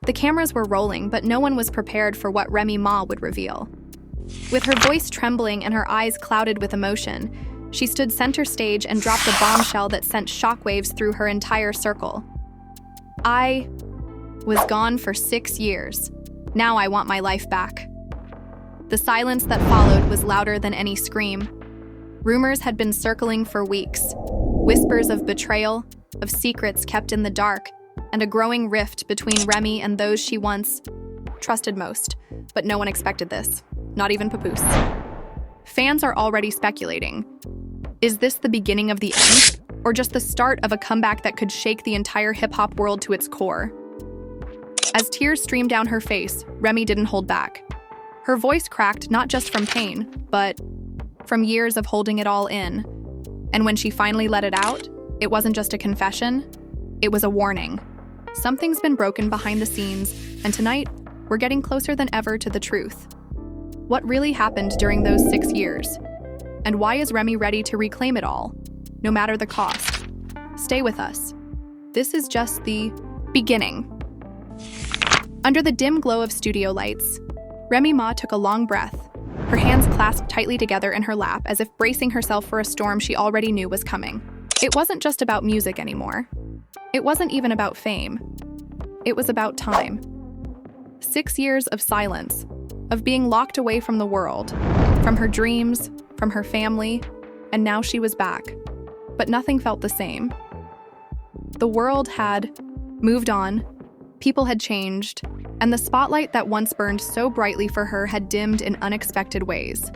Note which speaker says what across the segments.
Speaker 1: The cameras were rolling, but no one was prepared for what Remy Ma would reveal. With her voice trembling and her eyes clouded with emotion, she stood center stage and dropped a bombshell that sent shockwaves through her entire circle. I was gone for 6 years. Now I want my life back. The silence that followed was louder than any scream. Rumors had been circling for weeks. Whispers of betrayal, of secrets kept in the dark, and a growing rift between Remy and those she once trusted most. But no one expected this, not even Papoose. Fans are already speculating. Is this the beginning of the end, or just the start of a comeback that could shake the entire hip-hop world to its core? As tears streamed down her face, Remy didn't hold back. Her voice cracked not just from pain, but from years of holding it all in. And when she finally let it out, it wasn't just a confession, it was a warning. Something's been broken behind the scenes, and tonight, we're getting closer than ever to the truth. What really happened during those 6 years? And why is Remy ready to reclaim it all, no matter the cost? Stay with us. This is just the beginning. Under the dim glow of studio lights, Remy Ma took a long breath, her hands clasped tightly together in her lap as if bracing herself for a storm she already knew was coming. It wasn't just about music anymore. It wasn't even about fame. It was about time. 6 years of silence, of being locked away from the world, from her dreams, from her family, and now she was back. But nothing felt the same. The world had moved on, people had changed, and the spotlight that once burned so brightly for her had dimmed in unexpected ways.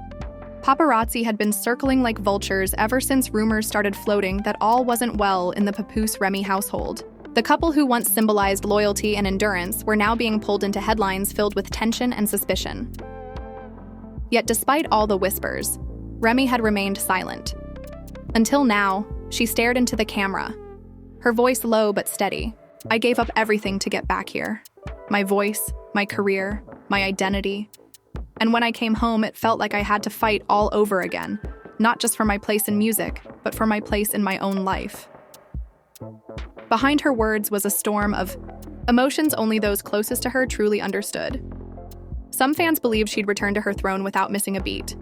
Speaker 1: Paparazzi had been circling like vultures ever since rumors started floating that all wasn't well in the Papoose-Remy household. The couple who once symbolized loyalty and endurance were now being pulled into headlines filled with tension and suspicion. Yet despite all the whispers, Remy had remained silent. Until now, she stared into the camera, her voice low but steady. I gave up everything to get back here. My voice, my career, my identity. And when I came home, it felt like I had to fight all over again, not just for my place in music, but for my place in my own life. Behind her words was a storm of emotions only those closest to her truly understood. Some fans believed she'd return to her throne without missing a beat.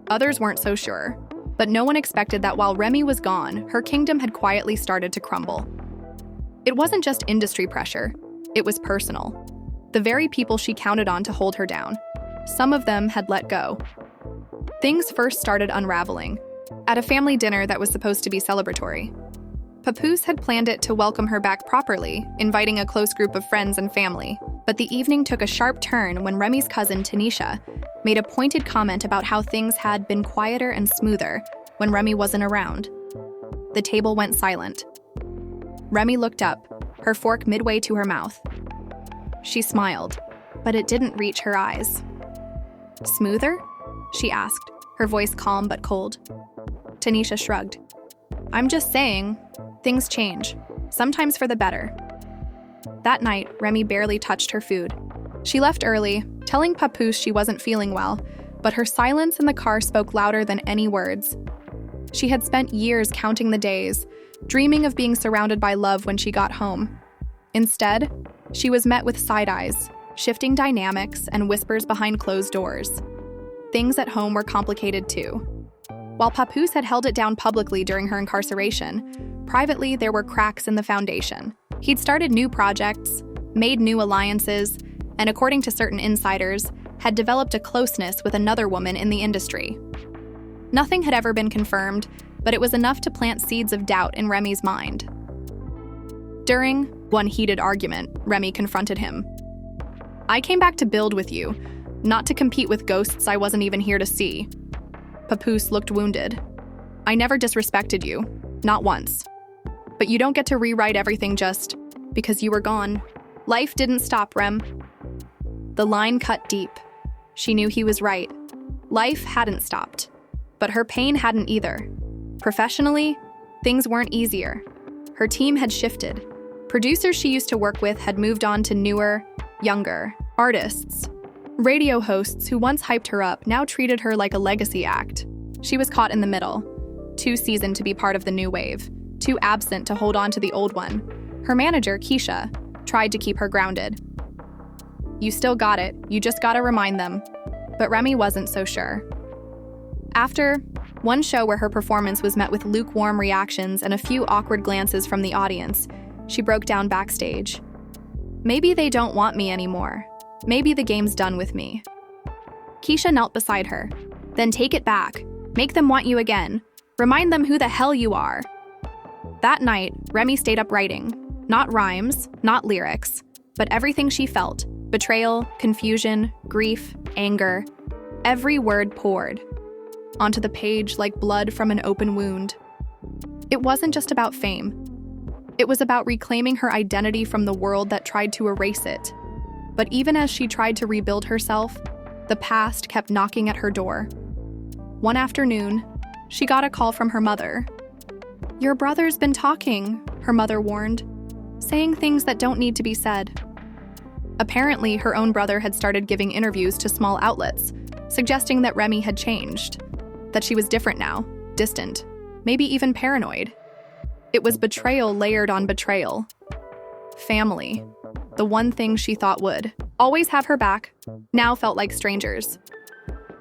Speaker 1: Others weren't so sure, but no one expected that while Remy was gone, her kingdom had quietly started to crumble. It wasn't just industry pressure, it was personal. The very people she counted on to hold her down. Some of them had let go. Things first started unraveling at a family dinner that was supposed to be celebratory. Papoose had planned it to welcome her back properly, inviting a close group of friends and family. But the evening took a sharp turn when Remy's cousin, Tanisha, made a pointed comment about how things had been quieter and smoother when Remy wasn't around. The table went silent. Remy looked up, her fork midway to her mouth. She smiled, but it didn't reach her eyes. "Smoother?" she asked, her voice calm but cold. Tanisha shrugged. "I'm just saying, things change, sometimes for the better." That night, Remy barely touched her food. She left early, telling Papoose she wasn't feeling well, but her silence in the car spoke louder than any words. She had spent years counting the days, dreaming of being surrounded by love when she got home. Instead, she was met with side eyes, shifting dynamics, and whispers behind closed doors. Things at home were complicated too. While Papoose had held it down publicly during her incarceration, privately there were cracks in the foundation. He'd started new projects, made new alliances, and according to certain insiders, had developed a closeness with another woman in the industry. Nothing had ever been confirmed, but it was enough to plant seeds of doubt in Remy's mind. During one heated argument, Remy confronted him. "I came back to build with you, not to compete with ghosts I wasn't even here to see." Papoose looked wounded. "I never disrespected you, not once. But you don't get to rewrite everything just because you were gone. Life didn't stop, Rem." The line cut deep. She knew he was right. Life hadn't stopped, but her pain hadn't either. Professionally, things weren't easier. Her team had shifted. Producers she used to work with had moved on to newer, younger artists. Radio hosts who once hyped her up now treated her like a legacy act. She was caught in the middle, too seasoned to be part of the new wave, too absent to hold on to the old one. Her manager, Keisha, tried to keep her grounded. You still got it, you just gotta remind them. But Remy wasn't so sure. After one show where her performance was met with lukewarm reactions and a few awkward glances from the audience, she broke down backstage. Maybe they don't want me anymore. Maybe the game's done with me. Keisha knelt beside her. Then take it back. Make them want you again. Remind them who the hell you are. That night, Remy stayed up writing. Not rhymes, not lyrics, but everything she felt. Betrayal, confusion, grief, anger. Every word poured onto the page like blood from an open wound. It wasn't just about fame. It was about reclaiming her identity from the world that tried to erase it. But even as she tried to rebuild herself, the past kept knocking at her door. One afternoon, she got a call from her mother. "Your brother's been talking," her mother warned, "saying things that don't need to be said." Apparently, her own brother had started giving interviews to small outlets, suggesting that Remy had changed, that she was different now, distant, maybe even paranoid. It was betrayal layered on betrayal. Family, the one thing she thought would always have her back, now felt like strangers.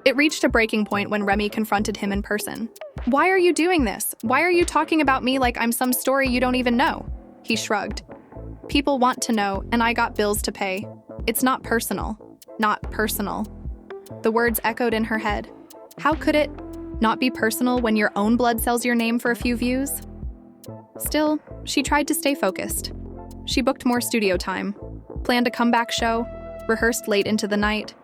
Speaker 1: It reached a breaking point when Remy confronted him in person. "Why are you doing this? Why are you talking about me like I'm some story you don't even know?" He shrugged. "People want to know, and I got bills to pay. It's not personal. Not personal." The words echoed in her head. How could it not be personal when your own blood sells your name for a few views? Still, she tried to stay focused. She booked more studio time, planned a comeback show, rehearsed late into the night.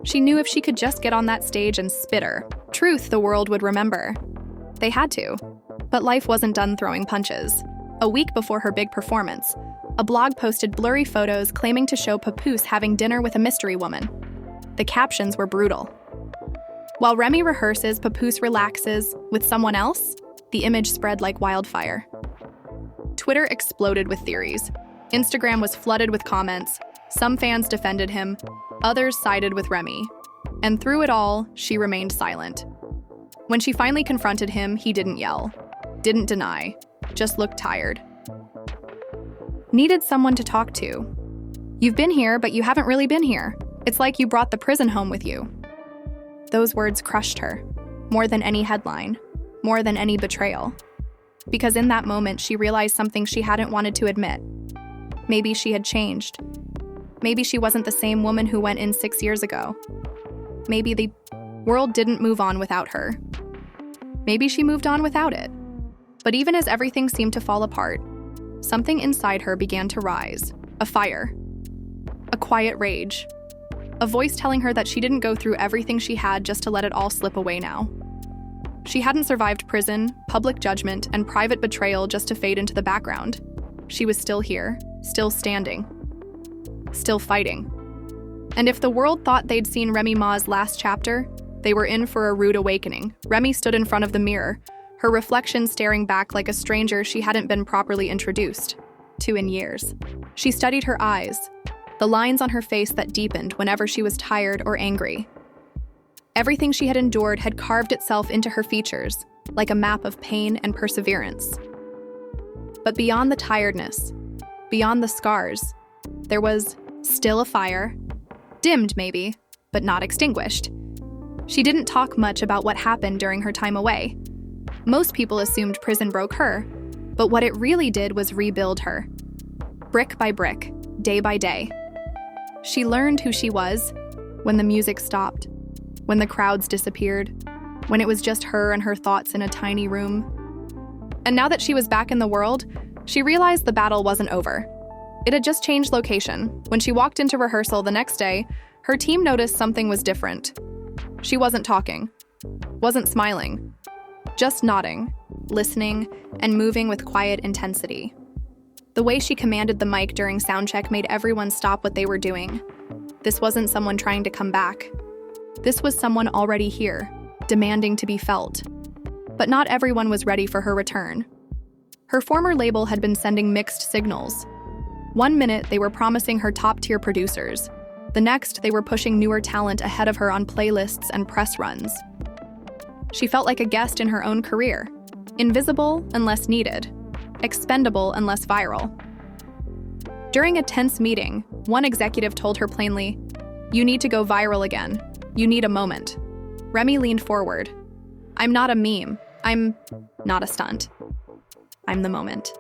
Speaker 1: She knew if she could just get on that stage and spit her truth, the world would remember. They had to. But life wasn't done throwing punches. A week before her big performance, a blog posted blurry photos claiming to show Papoose having dinner with a mystery woman. The captions were brutal. While Remy rehearses, Papoose relaxes with someone else, the image spread like wildfire. Twitter exploded with theories. Instagram was flooded with comments. Some fans defended him, others sided with Remy. And through it all, she remained silent. When she finally confronted him, he didn't yell, didn't deny, just looked tired. "Needed someone to talk to. You've been here, but you haven't really been here. It's like you brought the prison home with you." Those words crushed her, more than any headline, more than any betrayal. Because in that moment, she realized something she hadn't wanted to admit. Maybe she had changed. Maybe she wasn't the same woman who went in 6 years ago. Maybe the world didn't move on without her. Maybe she moved on without it. But even as everything seemed to fall apart, something inside her began to rise. A fire. A quiet rage. A voice telling her that she didn't go through everything she had just to let it all slip away now. She hadn't survived prison, public judgment, and private betrayal just to fade into the background. She was still here, still standing, still fighting. And if the world thought they'd seen Remy Ma's last chapter, they were in for a rude awakening. Remy stood in front of the mirror, her reflection staring back like a stranger she hadn't been properly introduced to in years. She studied her eyes, the lines on her face that deepened whenever she was tired or angry. Everything she had endured had carved itself into her features, like a map of pain and perseverance. But beyond the tiredness, beyond the scars, there was still a fire, dimmed maybe, but not extinguished. She didn't talk much about what happened during her time away. Most people assumed prison broke her, but what it really did was rebuild her. Brick by brick, day by day. She learned who she was when the music stopped, when the crowds disappeared, when it was just her and her thoughts in a tiny room. And now that she was back in the world, she realized the battle wasn't over. It had just changed location. When she walked into rehearsal the next day, her team noticed something was different. She wasn't talking, wasn't smiling, just nodding, listening, and moving with quiet intensity. The way she commanded the mic during soundcheck made everyone stop what they were doing. This wasn't someone trying to come back. This was someone already here, demanding to be felt. But not everyone was ready for her return. Her former label had been sending mixed signals. One minute, they were promising her top-tier producers. The next, they were pushing newer talent ahead of her on playlists and press runs. She felt like a guest in her own career, invisible unless needed, expendable unless viral. During a tense meeting, one executive told her plainly, You need to go viral again. You need a moment. Remy leaned forward. I'm not a meme. I'm not a stunt. I'm the moment.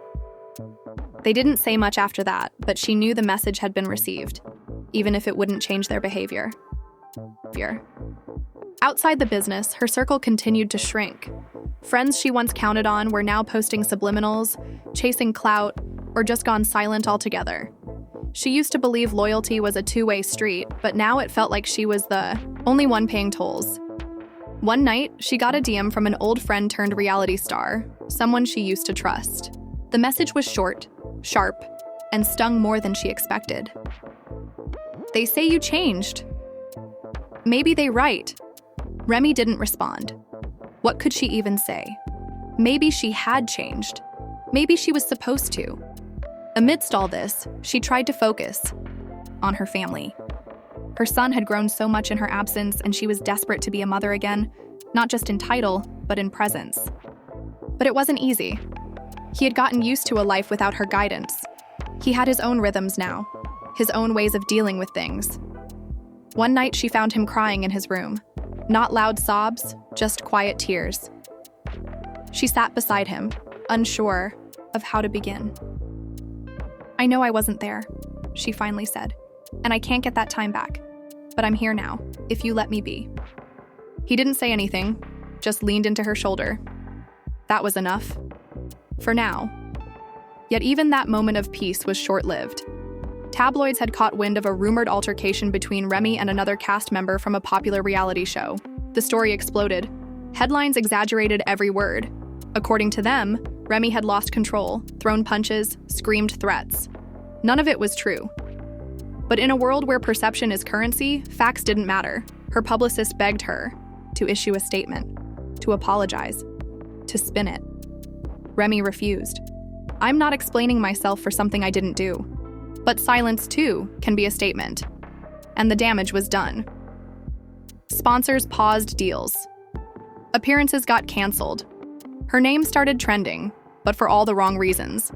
Speaker 1: They didn't say much after that, but she knew the message had been received, even if it wouldn't change their behavior. Outside the business, her circle continued to shrink. Friends she once counted on were now posting subliminals, chasing clout, or just gone silent altogether. She used to believe loyalty was a two-way street, but now it felt like she was the only one paying tolls. One night, she got a DM from an old friend turned reality star, someone she used to trust. The message was short, sharp, and stung more than she expected. They say you changed. Maybe they right. Remy didn't respond. What could she even say? Maybe she had changed. Maybe she was supposed to. Amidst all this, she tried to focus on her family. Her son had grown so much in her absence, and she was desperate to be a mother again, not just in title, but in presence. But it wasn't easy. He had gotten used to a life without her guidance. He had his own rhythms now, his own ways of dealing with things. One night, she found him crying in his room. Not loud sobs, just quiet tears. She sat beside him, unsure of how to begin. I know I wasn't there, she finally said, and I can't get that time back. But I'm here now, if you let me be. He didn't say anything, just leaned into her shoulder. That was enough. For now. Yet even that moment of peace was short-lived. Tabloids had caught wind of a rumored altercation between Remy and another cast member from a popular reality show. The story exploded. Headlines exaggerated every word. According to them, Remy had lost control, thrown punches, screamed threats. None of it was true. But in a world where perception is currency, facts didn't matter. Her publicist begged her to issue a statement, to apologize, to spin it. Remy refused. I'm not explaining myself for something I didn't do. But silence, too, can be a statement. And the damage was done. Sponsors paused deals. Appearances got canceled. Her name started trending, but for all the wrong reasons.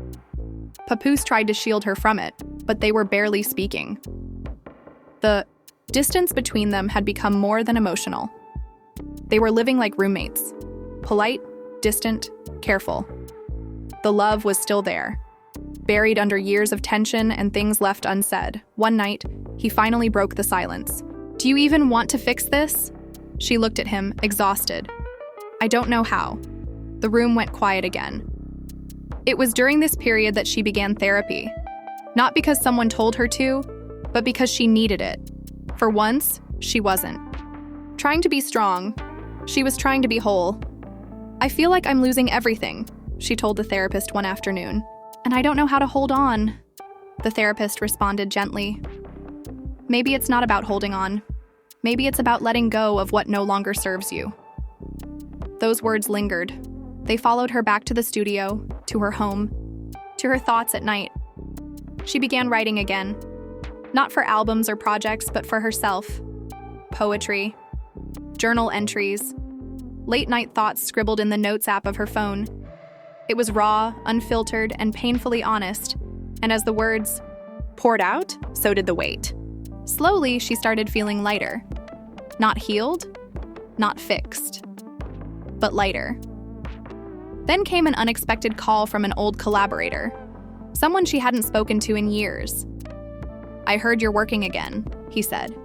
Speaker 1: Papoose tried to shield her from it, but they were barely speaking. The distance between them had become more than emotional. They were living like roommates. Polite, distant, careful. The love was still there. Buried under years of tension and things left unsaid, one night, he finally broke the silence. Do you even want to fix this? She looked at him, exhausted. I don't know how. The room went quiet again. It was during this period that she began therapy. Not because someone told her to, but because she needed it. For once, she wasn't trying to be strong. She was trying to be whole. I feel like I'm losing everything, she told the therapist one afternoon. And I don't know how to hold on, the therapist responded gently. Maybe it's not about holding on. Maybe it's about letting go of what no longer serves you. Those words lingered. They followed her back to the studio, to her home, to her thoughts at night. She began writing again. Not for albums or projects, but for herself. Poetry, journal entries, late-night thoughts scribbled in the notes app of her phone. It was raw, unfiltered, and painfully honest, and as the words poured out, so did the weight. Slowly, she started feeling lighter. Not healed, not fixed, but lighter. Then came an unexpected call from an old collaborator, someone she hadn't spoken to in years. I heard you're working again, he said.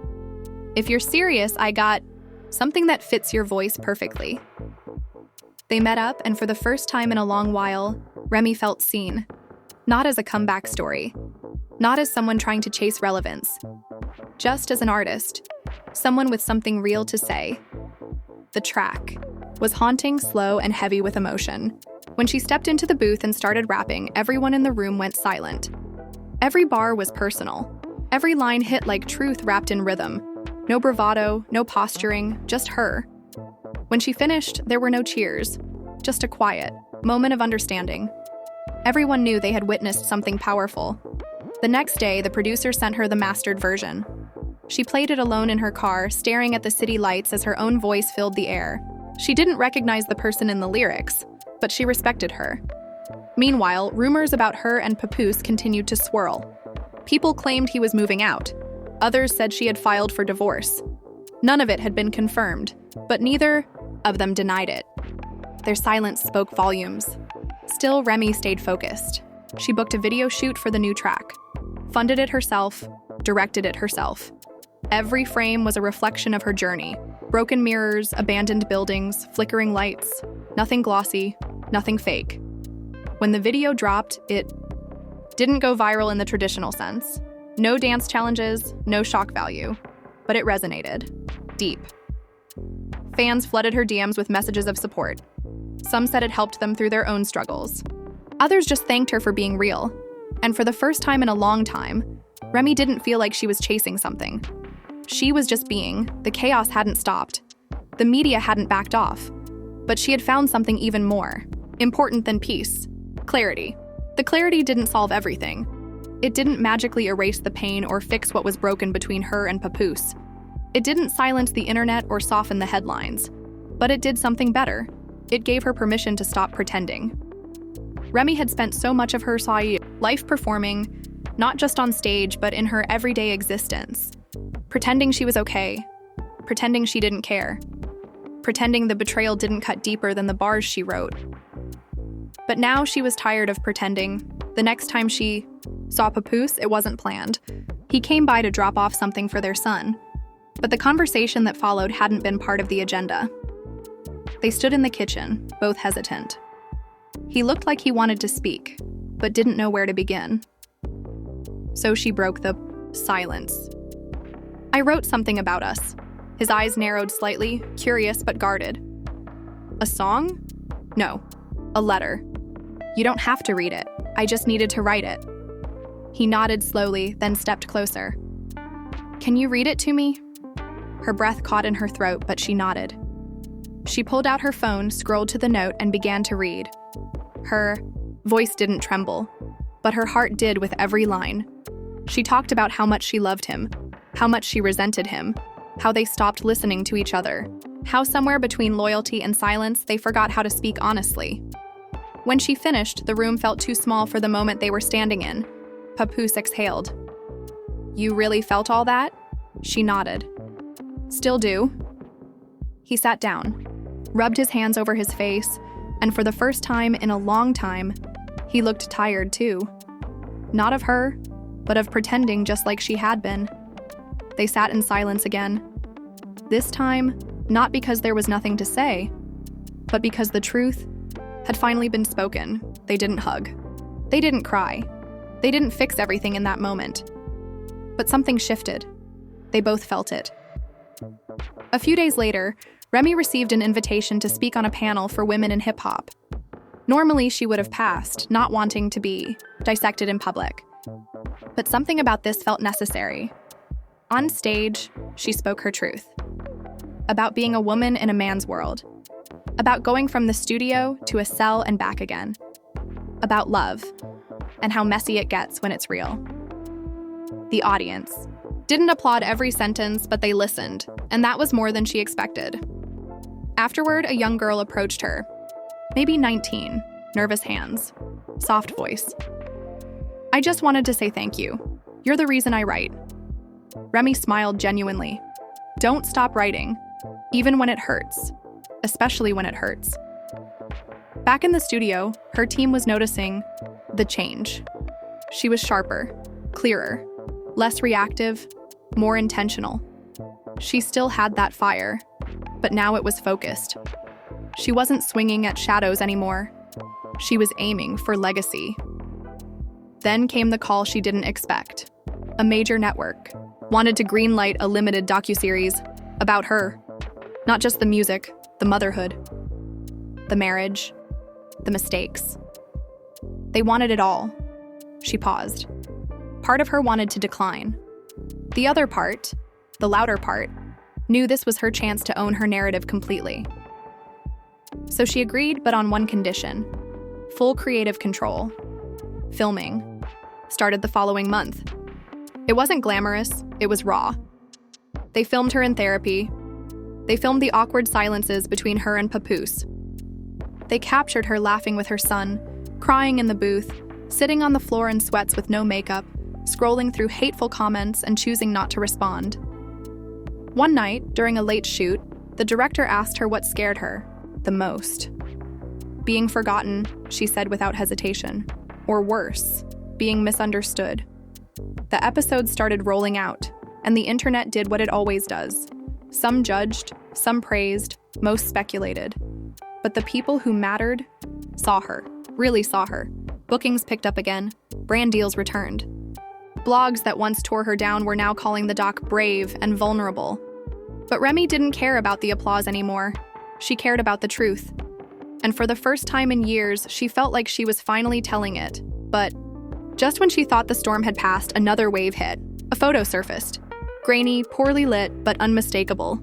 Speaker 1: If you're serious, I got something that fits your voice perfectly. They met up, and for the first time in a long while, Remy felt seen. Not as a comeback story. Not as someone trying to chase relevance. Just as an artist. Someone with something real to say. The track was haunting, slow, and heavy with emotion. When she stepped into the booth and started rapping, everyone in the room went silent. Every bar was personal. Every line hit like truth wrapped in rhythm. No bravado, no posturing, just her. When she finished, there were no cheers, just a quiet moment of understanding. Everyone knew they had witnessed something powerful. The next day, the producer sent her the mastered version. She played it alone in her car, staring at the city lights as her own voice filled the air. She didn't recognize the person in the lyrics, but she respected her. Meanwhile, rumors about her and Papoose continued to swirl. People claimed he was moving out. Others said she had filed for divorce. None of it had been confirmed, but neither of them denied it. Their silence spoke volumes. Still, Remy stayed focused. She booked a video shoot for the new track, funded it herself, directed it herself. Every frame was a reflection of her journey. Broken mirrors, abandoned buildings, flickering lights. Nothing glossy, nothing fake. When the video dropped, it didn't go viral in the traditional sense. No dance challenges, no shock value. But it resonated. Deep. Fans flooded her DMs with messages of support. Some said it helped them through their own struggles. Others just thanked her for being real. And for the first time in a long time, Remy didn't feel like she was chasing something. She was just being. The chaos hadn't stopped. The media hadn't backed off. But she had found something even more important than peace. Clarity. The clarity didn't solve everything. It didn't magically erase the pain or fix what was broken between her and Papoose. It didn't silence the internet or soften the headlines. But it did something better. It gave her permission to stop pretending. Remy had spent so much of her life performing, not just on stage, but in her everyday existence. Pretending she was okay. Pretending she didn't care. Pretending the betrayal didn't cut deeper than the bars she wrote. But now she was tired of pretending. The next time she saw Papoose, it wasn't planned. He came by to drop off something for their son. But the conversation that followed hadn't been part of the agenda. They stood in the kitchen, both hesitant. He looked like he wanted to speak, but didn't know where to begin. So she broke the silence. I wrote something about us. His eyes narrowed slightly, curious but guarded. A song? No, a letter. You don't have to read it. I just needed to write it. He nodded slowly, then stepped closer. Can you read it to me? Her breath caught in her throat, but she nodded. She pulled out her phone, scrolled to the note, and began to read. Her voice didn't tremble, but her heart did with every line. She talked about how much she loved him, how much she resented him, how they stopped listening to each other, how somewhere between loyalty and silence they forgot how to speak honestly. When she finished, the room felt too small for the moment they were standing in. Papoose exhaled. You really felt all that? She nodded. Still do. He sat down, rubbed his hands over his face, and for the first time in a long time, he looked tired too. Not of her, but of pretending just like she had been. They sat in silence again. This time, not because there was nothing to say, but because the truth had finally been spoken. They didn't hug. They didn't cry. They didn't fix everything in that moment. But something shifted. They both felt it. A few days later, Remy received an invitation to speak on a panel for women in hip-hop. Normally, she would have passed, not wanting to be dissected in public. But something about this felt necessary. On stage, she spoke her truth. About being a woman in a man's world. About going from the studio to a cell and back again. About love, and how messy it gets when it's real. The audience didn't applaud every sentence, but they listened, and that was more than she expected. Afterward, a young girl approached her. Maybe 19, nervous hands, soft voice. I just wanted to say thank you. You're the reason I write. Remy smiled genuinely. Don't stop writing, even when it hurts, especially when it hurts. Back in the studio, her team was noticing the change. She was sharper, clearer, less reactive, more intentional. She still had that fire, but now it was focused. She wasn't swinging at shadows anymore. She was aiming for legacy. Then came the call she didn't expect. A major network wanted to greenlight a limited docuseries about her. Not just the music, the motherhood, the marriage, the mistakes. They wanted it all. She paused. Part of her wanted to decline. The other part, the louder part, knew this was her chance to own her narrative completely. So she agreed, but on one condition: full creative control. Filming started the following month. It wasn't glamorous, it was raw. They filmed her in therapy. They filmed the awkward silences between her and Papoose. They captured her laughing with her son, crying in the booth, sitting on the floor in sweats with no makeup, scrolling through hateful comments and choosing not to respond. One night, during a late shoot, the director asked her what scared her the most. Being forgotten, she said without hesitation. Or worse, being misunderstood. The episode started rolling out, and the internet did what it always does. Some judged, some praised, most speculated. But the people who mattered saw her, really saw her. Bookings picked up again, brand deals returned. Blogs that once tore her down were now calling the doc brave and vulnerable. But Remy didn't care about the applause anymore. She cared about the truth. And for the first time in years, she felt like she was finally telling it. But just when she thought the storm had passed, another wave hit. A photo surfaced. Grainy, poorly lit, but unmistakable.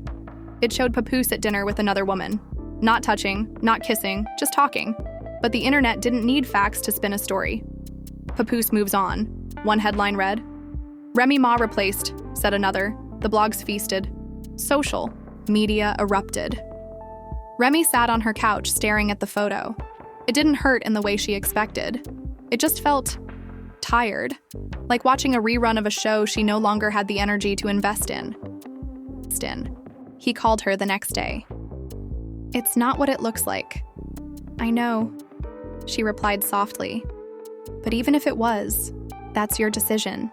Speaker 1: It showed Papoose at dinner with another woman. Not touching, not kissing, just talking. But the internet didn't need facts to spin a story. Papoose moves on. One headline read, "Remy Ma replaced," said another. The blogs feasted. Social media erupted. Remy sat on her couch staring at the photo. It didn't hurt in the way she expected. It just felt tired, like watching a rerun of a show she no longer had the energy to invest in. He called her the next day. "It's not what it looks like." "I know," she replied softly. "But even if it was, that's your decision."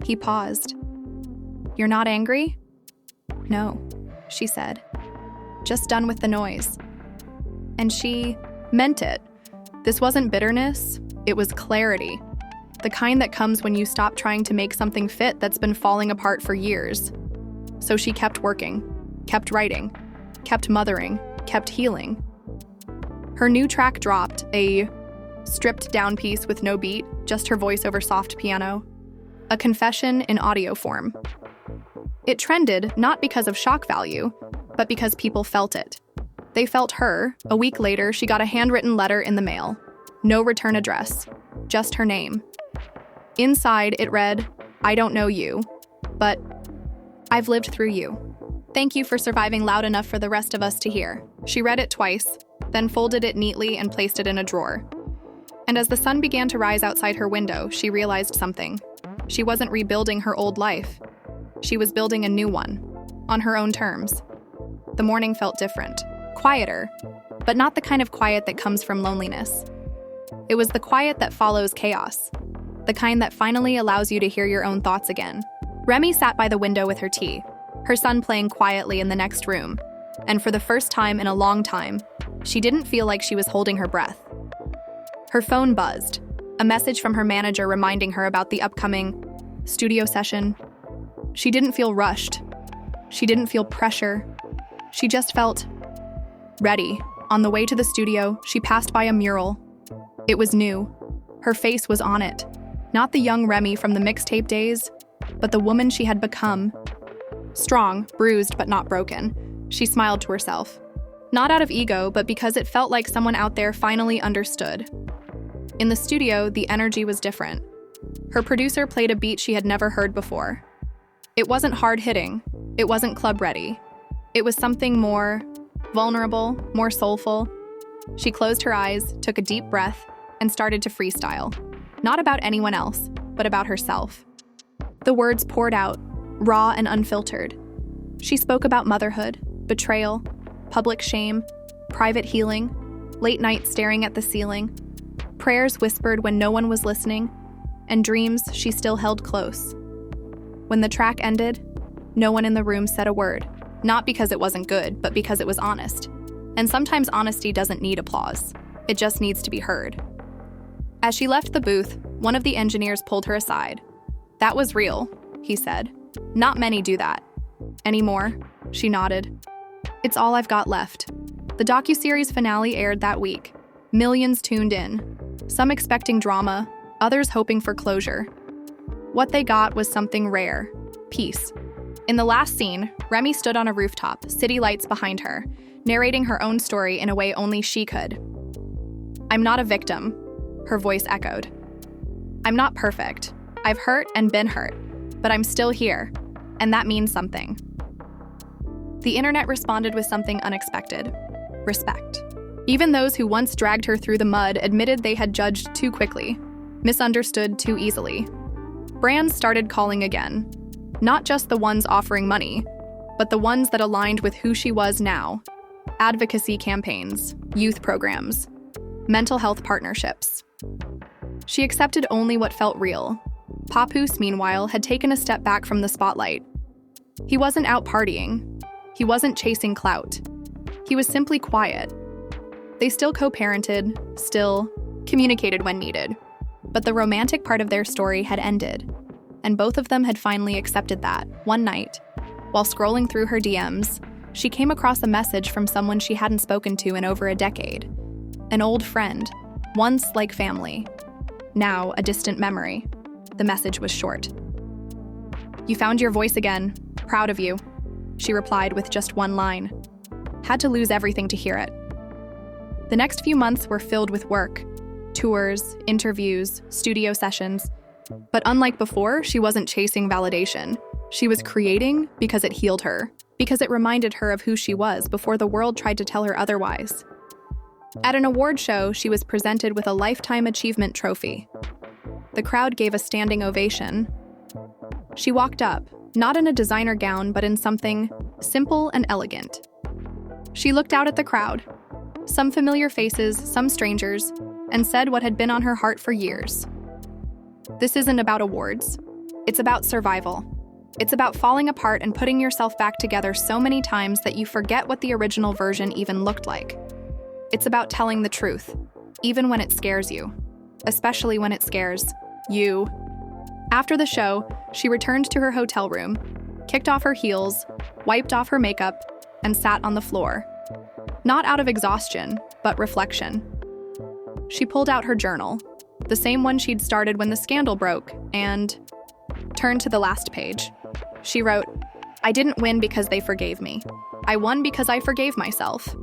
Speaker 1: He paused. "You're not angry?" "No," she said. "Just done with the noise." And she meant it. This wasn't bitterness, it was clarity. The kind that comes when you stop trying to make something fit that's been falling apart for years. So she kept working, kept writing, kept mothering, kept healing. Her new track dropped, a stripped-down piece with no beat, just her voice over soft piano. A confession in audio form. It trended not because of shock value, but because people felt it. They felt her. A week later, she got a handwritten letter in the mail. No return address, just her name. Inside, it read, "I don't know you, but I've lived through you. Thank you for surviving loud enough for the rest of us to hear." She read it twice, then folded it neatly and placed it in a drawer. And as the sun began to rise outside her window, she realized something. She wasn't rebuilding her old life. She was building a new one, on her own terms. The morning felt different, quieter, but not the kind of quiet that comes from loneliness. It was the quiet that follows chaos, the kind that finally allows you to hear your own thoughts again. Remy sat by the window with her tea, her son playing quietly in the next room, and for the first time in a long time, she didn't feel like she was holding her breath. Her phone buzzed, a message from her manager reminding her about the upcoming studio session. She didn't feel rushed. She didn't feel pressure. She just felt ready. On the way to the studio, she passed by a mural. It was new. Her face was on it. Not the young Remy from the mixtape days, but the woman she had become. Strong, bruised, but not broken. She smiled to herself. Not out of ego, but because it felt like someone out there finally understood. In the studio, the energy was different. Her producer played a beat she had never heard before. It wasn't hard-hitting. It wasn't club-ready. It was something more vulnerable, more soulful. She closed her eyes, took a deep breath, and started to freestyle. Not about anyone else, but about herself. The words poured out, raw and unfiltered. She spoke about motherhood, betrayal, public shame, private healing, late nights staring at the ceiling, prayers whispered when no one was listening, and dreams she still held close. When the track ended, no one in the room said a word, not because it wasn't good, but because it was honest. And sometimes honesty doesn't need applause. It just needs to be heard. As she left the booth, one of the engineers pulled her aside. "That was real," he said. "Not many do that." "Anymore?" She nodded. "It's all I've got left." The docuseries finale aired that week. Millions tuned in, some expecting drama, others hoping for closure. What they got was something rare: peace. In the last scene, Remy stood on a rooftop, city lights behind her, narrating her own story in a way only she could. "I'm not a victim," her voice echoed. "I'm not perfect. I've hurt and been hurt, but I'm still here, and that means something." The internet responded with something unexpected: respect. Even those who once dragged her through the mud admitted they had judged too quickly, misunderstood too easily. Brands started calling again. Not just the ones offering money, but the ones that aligned with who she was now. Advocacy campaigns, youth programs, mental health partnerships. She accepted only what felt real. Papoose, meanwhile, had taken a step back from the spotlight. He wasn't out partying. He wasn't chasing clout. He was simply quiet. They still co-parented, still communicated when needed. But the romantic part of their story had ended, and both of them had finally accepted that. One night, while scrolling through her DMs, she came across a message from someone she hadn't spoken to in over a decade. An old friend, once like family, now a distant memory. The message was short. "You found your voice again. Proud of you," she replied with just one line. Had to lose everything to hear it. The next few months were filled with work, tours, interviews, studio sessions. But unlike before, she wasn't chasing validation. She was creating because it healed her, because it reminded her of who she was before the world tried to tell her otherwise. At an award show, she was presented with a Lifetime Achievement Trophy. The crowd gave a standing ovation. She walked up, not in a designer gown, but in something simple and elegant. She looked out at the crowd, some familiar faces, some strangers, and said what had been on her heart for years. This isn't about awards. It's about survival. It's about falling apart and putting yourself back together so many times that you forget what the original version even looked like. It's about telling the truth, even when it scares you, especially when it scares you. After the show, she returned to her hotel room, kicked off her heels, wiped off her makeup, and sat on the floor. Not out of exhaustion, but reflection. She pulled out her journal, the same one she'd started when the scandal broke, and turned to the last page. She wrote, "I didn't win because they forgave me. I won because I forgave myself."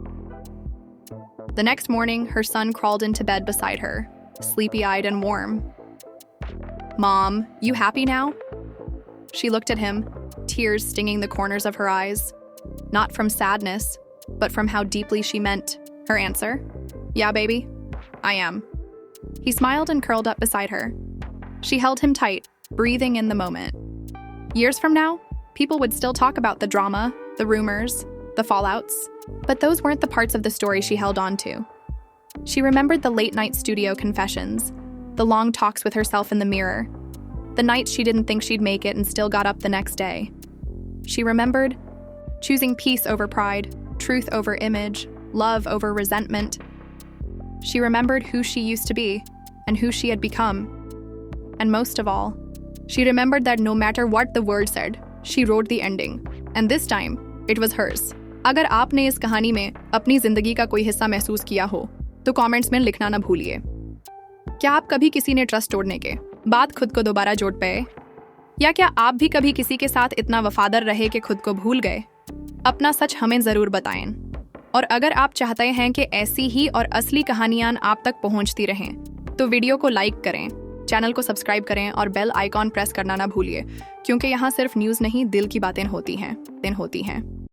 Speaker 1: The next morning, her son crawled into bed beside her, sleepy-eyed and warm. "Mom, you happy now?" She looked at him, tears stinging the corners of her eyes. Not from sadness, but from how deeply she meant her answer. "Yeah, baby, I am." He smiled and curled up beside her. She held him tight, breathing in the moment. Years from now, people would still talk about the drama, the rumors, the fallouts, but those weren't the parts of the story she held on to. She remembered the late-night studio confessions, the long talks with herself in the mirror, the nights she didn't think she'd make it and still got up the next day. She remembered choosing peace over pride, truth over image, love over resentment. She remembered who she used to be and who she had become. And most of all, she remembered that no matter what the world said, she wrote the ending. And this time, it was hers. अगर आपने इस कहानी में अपनी जिंदगी का कोई हिस्सा महसूस किया हो, तो कमेंट्स में लिखना ना भूलिए। क्या आप कभी किसी ने ट्रस्ट तोड़ने के बाद खुद को दोबारा जोड़ पाए? या क्या आप भी कभी किसी के साथ इतना वफादार रहे कि खुद को भूल गए? अपना सच हमें ज़रूर बताएं। और अगर आप चाहते हैं कि ऐसी ही और असली कहानियाँ आप तक पहुँचती रहें, तो वीडियो को लाइक करें, चैनल को सब्सक्राइब करें और बेल आइकॉन प्रेस करना ना भूलिए, क्योंकि यहाँ सिर्फ न्यूज़ नहीं, दिल की बातें होती हैं।